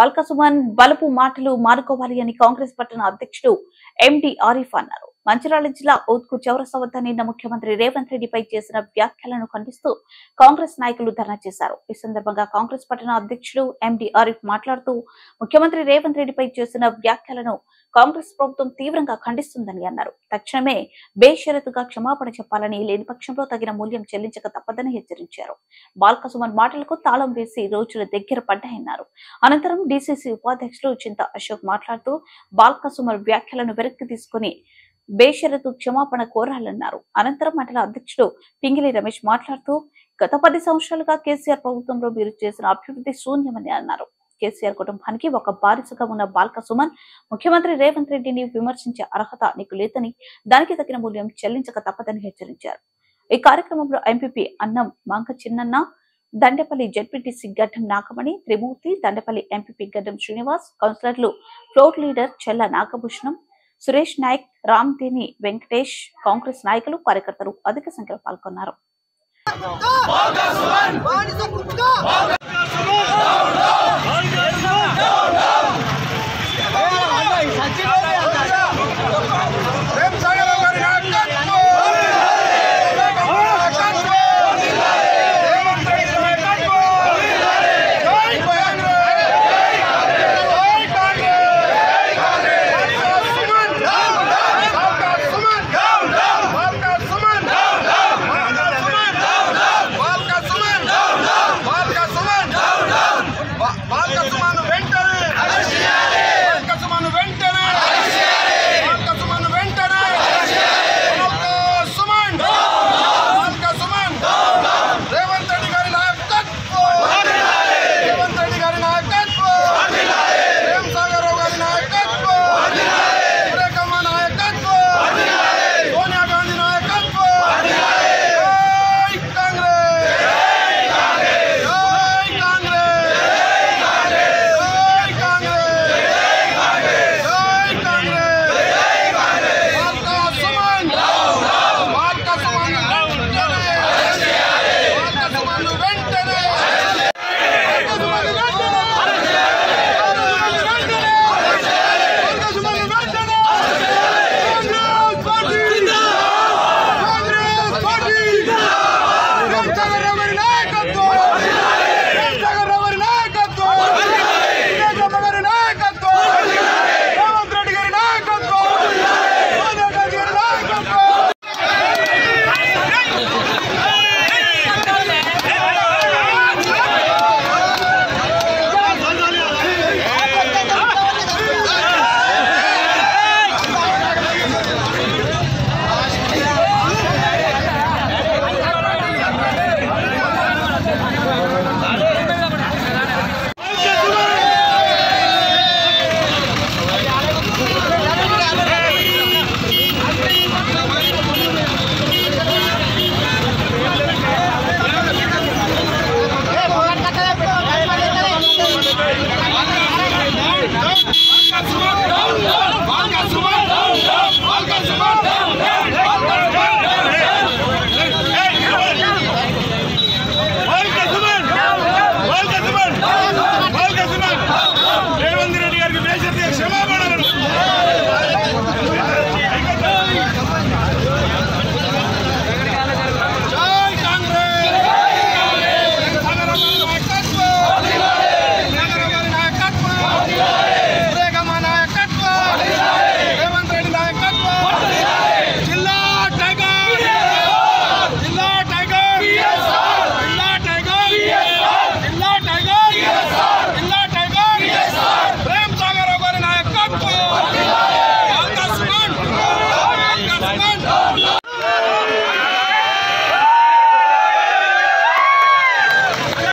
బాల్క సుమన్ బలపు మాటలు మానుకోవాలి అని కాంగ్రెస్ పట్టణ అధ్యక్షుడు ఎండి ఆరిఫ్ అన్నారు. మంచిర్యాల జిల్లా ఊత్కూర్ చౌరస్తా వద్ద నిన్న ముఖ్యమంత్రి రేవంత్ రెడ్డిపై చేసిన వ్యాఖ్యలను ఖండిస్తూ కాంగ్రెస్ నాయకులు ధర్నా చేశారు. ఈ సందర్భంగా కాంగ్రెస్ పట్టణ అధ్యక్షుడు ఎండి ఆరిఫ్ మాట్లాడుతూ ముఖ్యమంత్రి రేవంత్ రెడ్డిపై చేసిన వ్యాఖ్యలను కాంగ్రెస్ ప్రభుత్వం తీవ్రంగా ఖండిస్తుందని అన్నారు. తక్షణమే బేషరతుగా క్షమాపణ చెప్పాలని, లేని పక్షంలో తగిన మూల్యం చెల్లించక తప్పదని హెచ్చరించారు. బాల్క సుమన్ మాటలకు తాళం వేసి రోజుల దగ్గర పడ్డాయన్నారు. అనంతరం డీసీసీ ఉపాధ్యక్షులు చింత అశోక్ మాట్లాడుతూ బాల్క సుమన్ వ్యాఖ్యలను వెనక్కి తీసుకుని బేషరతు క్షమాపణ కోరాలన్నారు. అనంతరం మండల అధ్యక్షుడు పింగిలి రమేష్ మాట్లాడుతూ గత 10 సంవత్సరాలుగా కేసీఆర్ ప్రభుత్వంలో మీరు చేసిన అభివృద్ధి శూన్యమని అన్నారు. కేసీఆర్ కుటుంబానికి ఒక బారిసగా ఉన్న బాల్క సుమన్ ముఖ్యమంత్రి రేవంత్ రెడ్డిని విమర్శించే అర్హత నీకు లేదని, దానికి తగిన మూల్యం చెల్లించక తప్పదని హెచ్చరించారు. ఈ కార్యక్రమంలో ఎంపీపీ అన్నం మాంక చిన్నన్న, దండేపల్లి జెడ్పీటీసీ గడ్డం నాగమణి, త్రిమూర్తి, దండేపల్లి ఎంపీపీ గడ్డం శ్రీనివాస్, కౌన్సిలర్లు ఫ్లోర్ లీడర్ చెల్ల నాగభూషణం, సురేష్ నాయక్, రామ్దేని వెంకటేష్, కాంగ్రెస్ నాయకులు, కార్యకర్తలు అధిక సంఖ్యలో పాల్గొన్నారు. Balka Suman!